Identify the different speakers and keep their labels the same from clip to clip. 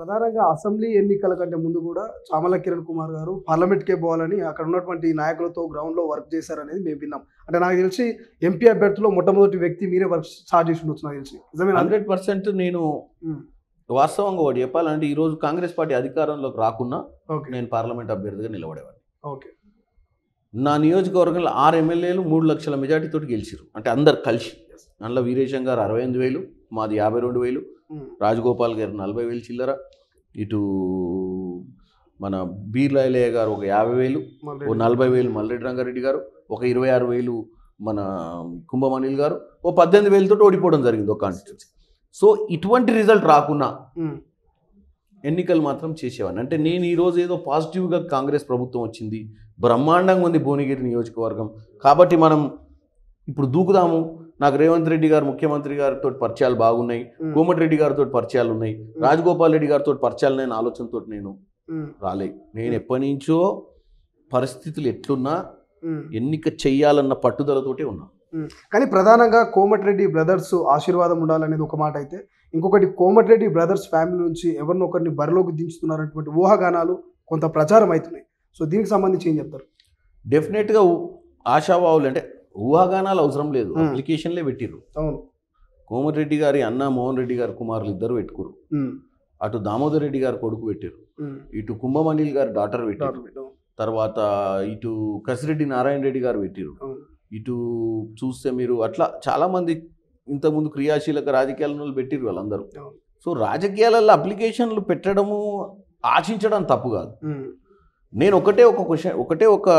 Speaker 1: ప్రధానంగా అసెంబ్లీ ఎన్నికల కంటే ముందు కూడా చామల కిరణ్ కుమార్ గారు పార్లమెంట్కే పోవాలని అక్కడ ఉన్నటువంటి నాయకులతో గ్రౌండ్లో వర్క్ చేశారనేది మేము విన్నాం. అంటే నాకు తెలిసి ఎంపీ అభ్యర్థిలో మొట్టమొదటి వ్యక్తి మీరే వర్క్ స్టార్ట్ చేసి ఉండొచ్చు నాకు తెలిసి. నిజమే
Speaker 2: 100% నేను వాస్తవంగా ఒకటి చెప్పాలంటే ఈరోజు కాంగ్రెస్ పార్టీ అధికారంలోకి రాకున్నా నేను పార్లమెంట్ అభ్యర్థిగా నిలబడేవాడిని.
Speaker 1: ఓకే.
Speaker 2: నా నియోజకవర్గంలో 6 ఎమ్మెల్యేలు 3 లక్షల మెజార్టీతో గెలిచారు. అంటే అందరు కలిసి. అందులో వీరేశం గారు 68,000, మాది 52,000, రాజగోపాల్ గారు 40,000 చిల్లర, ఇటు మన బీర్లాయలయ్య గారు ఒక 50,000, ఓ 40,000 మల్రెడ్డి రంగారెడ్డి గారు, ఒక 26,000 మన కుంభమణిల్ గారు, ఓ 18,000 తోటి ఓడిపోవడం జరిగింది ఒక కాన్స్టిట్యూన్సీ. సో ఇటువంటి రిజల్ట్ రాకున్నా ఎన్నికలు మాత్రం చేసేవాడిని. అంటే నేను ఈరోజు ఏదో పాజిటివ్గా కాంగ్రెస్ ప్రభుత్వం వచ్చింది, బ్రహ్మాండంగా ఉంది భువనగిరి నియోజకవర్గం కాబట్టి మనం ఇప్పుడు దూకుదాము, నాకు రేవంత్ రెడ్డి గారు ముఖ్యమంత్రి గారితో పరిచయాలు బాగున్నాయి, కోమటిరెడ్డి గారితో పరిచయాలు ఉన్నాయి, రాజగోపాల్ రెడ్డి గారితో పరిచయాలు నేను ఆలోచనతో నేను రాలే. నేను ఎప్పటి నుంచో పరిస్థితులు ఎట్లున్నా ఎన్నిక చెయ్యాలన్న పట్టుదలతోటే ఉన్నా.
Speaker 1: కానీ ప్రధానంగా కోమటిరెడ్డి బ్రదర్స్ ఆశీర్వాదం ఉండాలనేది ఒక మాట అయితే, ఇంకొకటి కోమటిరెడ్డి బ్రదర్స్ ఫ్యామిలీ నుంచి ఎవరినొకరిని బరిలోకి దించుతున్నారనేటువంటి ఊహాగానాలు కొంత ప్రచారం అవుతున్నాయి. సో దీనికి సంబంధించి ఏం చెప్తారు?
Speaker 2: డెఫినెట్గా ఆశావాహులు అంటే ఊహాగానాలు అవసరం లేదు, అప్లికేషన్లే పెట్టిర్రు.
Speaker 1: అవును.
Speaker 2: కోమటిరెడ్డి గారి అన్న మోహన్ రెడ్డి గారి కుమారులు ఇద్దరు పెట్టుకురు, అటు దామోదర్ రెడ్డి గారు కొడుకు పెట్టారు, ఇటు కుంభమణిల్ గారు డాటర్ పెట్టారు, తర్వాత ఇటు కసిరెడ్డి నారాయణ రెడ్డి గారు పెట్టారు, ఇటు చూస్తే మీరు అట్లా చాలామంది ఇంతకుముందు క్రియాశీలక రాజకీయాలను పెట్టిరు వాళ్ళందరూ. సో రాజకీయాలలో అప్లికేషన్లు పెట్టడము ఆశించడం తప్పు కాదు. నేను ఒకటే ఒక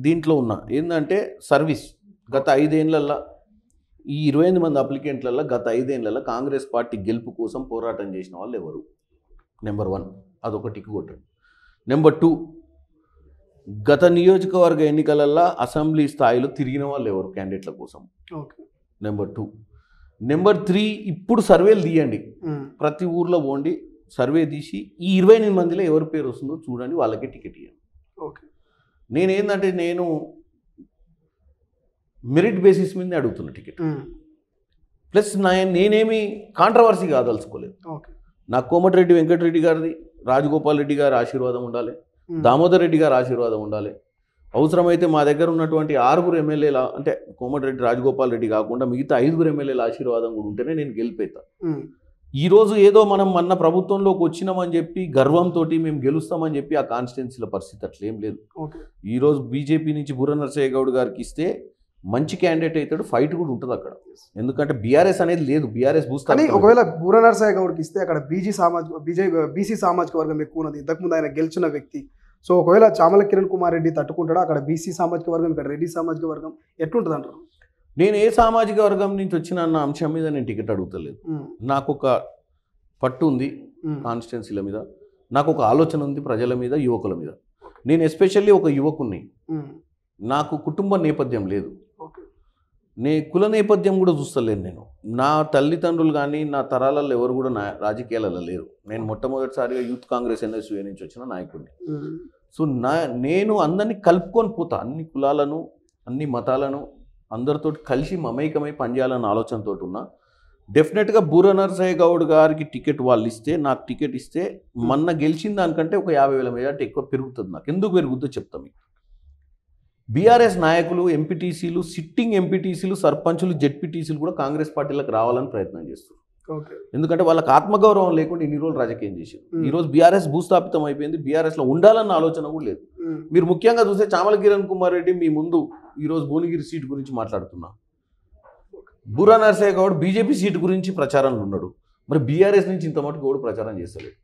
Speaker 2: దీంట్లో ఉన్నా ఏంటంటే సర్వీస్. గత 5 ఏళ్లలో ఈ 28 మంది అప్లికెంట్లలో గత 5 ఏళ్లలో కాంగ్రెస్ పార్టీ గెలుపు కోసం పోరాటం చేసిన వాళ్ళు ఎవరు? నెంబర్ 1 అదొక టిక్ కొట్టండి. నెంబర్ 2 గత నియోజకవర్గ ఎన్నికలలో అసెంబ్లీ స్థాయిలో తిరిగిన వాళ్ళు ఎవరు క్యాండిడేట్ల కోసం? నెంబర్ 2. నెంబర్ 3 ఇప్పుడు సర్వేలు తీయండి, ప్రతి ఊర్లో పోండి, సర్వే తీసి ఈ 28 మందిలో ఎవరి పేరు వస్తుందో చూడండి, వాళ్ళకే టికెట్ ఇవ్వండి.
Speaker 1: ఓకే.
Speaker 2: నేనేందంటే నేను మెరిట్ బేసిస్ మీద అడుగుతున్న టికెట్, ప్లస్ నేనేమి కాంట్రవర్సీ కాదలుచుకోలేదు. నాకు కోమటిరెడ్డి వెంకటరెడ్డి గారిది, రాజగోపాల్ రెడ్డి గారి ఆశీర్వాదం ఉండాలి, దామోదర్ రెడ్డి గారి ఆశీర్వాదం ఉండాలి, అవసరమైతే మా దగ్గర ఉన్నటువంటి 6 ఎమ్మెల్యేల అంటే కోమటిరెడ్డి రాజగోపాల్ రెడ్డి కాకుండా మిగతా 5 ఎమ్మెల్యేల ఆశీర్వాదం కూడా ఉంటేనే నేను గెలిపేతా. ఈరోజు ఏదో మనం మన ప్రభుత్వంలోకి వచ్చినామని చెప్పి గర్వంతో మేము గెలుస్తామని చెప్పి ఆ కాన్స్టిట్యున్సీల పరిస్థితి అట్లేం లేదు. ఈరోజు బీజేపీ నుంచి బుర్ర నరసయ్య గౌడ్ గారికి ఇస్తే మంచి క్యాండిడేట్ అవుతాడు, ఫైట్ కూడా ఉంటుంది అక్కడ. ఎందుకంటే బీఆర్ఎస్ అనేది లేదు, బీఆర్ఎస్ భూస్థాయి.
Speaker 1: ఒకవేళ బుర్ర నరసయ్య గౌడ్కి ఇస్తే అక్కడ బీసీ సామాజిక వర్గం ఎక్కువ ఉన్నది, ఇంతకుముందు ఆయన గెలిచిన వ్యక్తి. సో ఒకవేళ చామల కిరణ్ కుమార్ రెడ్డి తట్టుకుంటాడా? అక్కడ బీసీ సామాజిక వర్గం, ఇక్కడ రెడ్డి సామాజిక వర్గం ఎట్లుంటుంది అంటారు?
Speaker 2: నేను ఏ సామాజిక వర్గం నుంచి వచ్చిన అన్న అంశం మీద నేను టికెట్ అడుగుతలేదు. నాకు ఒక పట్టు ఉంది కాన్స్టిట్యున్సీల మీద, నాకు ఒక ఆలోచన ఉంది ప్రజల మీద, యువకుల మీద. నేను ఎస్పెషల్లీ ఒక యువకుని, నాకు కుటుంబ నేపథ్యం లేదు, కుల నేపథ్యం కూడా చూస్తలేను. నేను నా తల్లిదండ్రులు కానీ నా తరాలలో ఎవరు కూడా రాజకీయాలలో లేరు. నేను మొట్టమొదటిసారిగా యూత్ కాంగ్రెస్ ఎన్ఎస్యూఏ నుంచి వచ్చిన నాయకుడిని. సో నేను అందరినీ కలుపుకొని పోతా, అన్ని కులాలను అన్ని మతాలను అందరితో కలిసి మమైకమై పనిచేయాలన్న ఆలోచనతో ఉన్నా. డెఫినెట్గా బుర్ర నరసయ్య గౌడ్ గారికి టికెట్ వాళ్ళు ఇస్తే, నాకు టికెట్ ఇస్తే మొన్న గెలిచిన దానికంటే ఒక 50,000 మెజార్టీ ఎక్కువ పెరుగుతుంది. నాకు ఎందుకు పెరుగుద్దో చెప్తాం. మీకు బీఆర్ఎస్ నాయకులు, ఎంపీటీసీలు, సిట్టింగ్ ఎంపీటీసీలు, సర్పంచులు, జెడ్పీటీసీలు కూడా కాంగ్రెస్ పార్టీలకు రావాలని ప్రయత్నం చేస్తారు. ఎందుకంటే వాళ్ళకి ఆత్మగౌరవం లేకుండా ఇన్ని రోజులు రాజకీయం చేశారు. ఈరోజు బీఆర్ఎస్ భూస్థాపితం అయిపోయింది, బీఆర్ఎస్లో ఉండాలన్న ఆలోచన కూడా లేదు. మీరు ముఖ్యంగా చూస్తే చామల కిరణ్ కుమార్ రెడ్డి మీ ముందు ఈరోజు భువనగిరి సీటు గురించి మాట్లాడుతున్నా, బుర్ర నరసయ్య గౌడ్ బీజేపీ సీటు గురించి ప్రచారంలో ఉన్నాడు. మరి బీఆర్ఎస్ నుంచి ఇంత మటుకు గౌడ్ ప్రచారం చేస్తలేడు.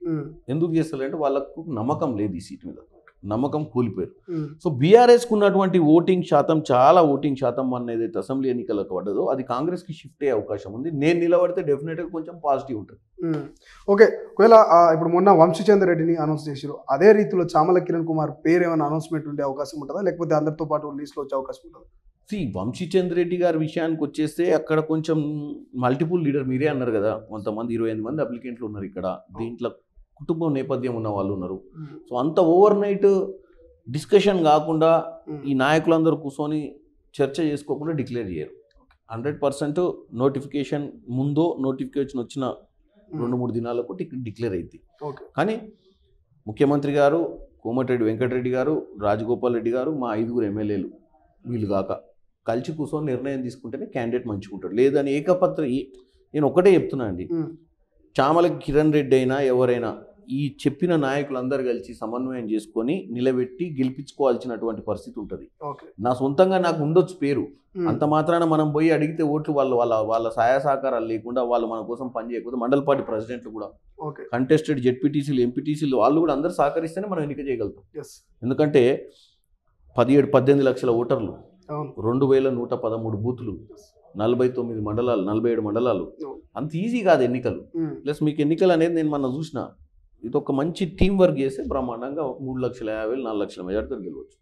Speaker 2: ఎందుకు చేస్తలేదు అంటే వాళ్ళకు నమ్మకం లేదు, ఈ సీటు మీద నమ్మకం కూలిపోయారు. సో బీఆర్ఎస్కు ఉన్నటువంటి ఓటింగ్ శాతం, చాలా ఓటింగ్ శాతం మన ఏదైతే అసెంబ్లీ ఎన్నికలకు పడ్డదో అది కాంగ్రెస్కి షిఫ్ట్ అయ్యే అవకాశం ఉంది. నేను నిలబడితే డెఫినెట్గా కొంచెం పాజిటివ్ ఉంటుంది.
Speaker 1: ఓకే. ఒకవేళ ఇప్పుడు మొన్న వంశీచంద్ర రెడ్డిని అనౌన్స్ చేశారు, అదే రీతిలో చామల కిరణ్ కుమార్ పేరు ఏమైనా అనౌన్స్మెంట్ ఉండే అవకాశం ఉంటుందా, లేకపోతే అందరితో పాటు లిస్ట్లో వచ్చే అవకాశం ఉంటుందా?
Speaker 2: వంశీచంద్ర రెడ్డి గారి విషయానికి వచ్చేస్తే అక్కడ కొంచెం మల్టిపుల్ లీడర్, మీరే అన్నారు కదా, కొంతమంది 28 మంది అప్లికెంట్లు ఉన్నారు ఇక్కడ. దీంట్లో కుటుంబం నేపథ్యం ఉన్న వాళ్ళు ఉన్నారు. సో అంత ఓవర్ నైట్ డిస్కషన్ కాకుండా ఈ నాయకులందరూ కూర్చొని చర్చ చేసుకోకుండా డిక్లేర్ చేయరు. 100% నోటిఫికేషన్ ముందో నోటిఫికేషన్ వచ్చిన 2-3 దినాలకు టికెట్ డిక్లేర్ అయింది.
Speaker 1: ఓకే.
Speaker 2: కానీ ముఖ్యమంత్రి గారు, కోమటిరెడ్డి వెంకటరెడ్డి గారు, రాజగోపాల్ రెడ్డి గారు, మా 5 ఎమ్మెల్యేలు వీళ్ళు కాక కలిసి కూర్చొని నిర్ణయం తీసుకుంటేనే క్యాండిడేట్ మంచిగా ఉంటాడు. లేదని నేను ఒకటే చెప్తున్నా అండి, చామల కిరణ్ రెడ్డి అయినా ఎవరైనా ఈ చెప్పిన నాయకులందరూ కలిసి సమన్వయం చేసుకొని నిలబెట్టి గెలిపించుకోవాల్సినటువంటి పరిస్థితి ఉంటుంది. నా సొంతంగా నాకు ఉండొచ్చు పేరు, అంత మాత్రాన మనం పోయి అడిగితే ఓట్లు వాళ్ళ సహాయ సహకారాలు లేకుండా వాళ్ళు మన కోసం పని చేయకపోతే మండల పార్టీ ప్రెసిడెంట్లు కూడా కంటెస్టెడ్ జెడ్పీటీసీలు ఎంపీటీసీలు వాళ్ళు కూడా అందరూ సహకరిస్తేనే మనం ఎన్నిక చేయగలుగుతాం. ఎందుకంటే 17-18 లక్షల ఓటర్లు, 2113 బూతులు, 49 మండలాలు, 47 మండలాలు, అంత ఈజీ కాదు ఎన్నికలు. ప్లస్ మీకు ఎన్నికలు అనేది నేను మొన్న చూసిన, ఇది ఒక మంచి టీం వర్క్ చేస్తే బ్రహ్మాండంగా 3,50,000 4 లక్షల మెజార్టీతో గెలవచ్చు.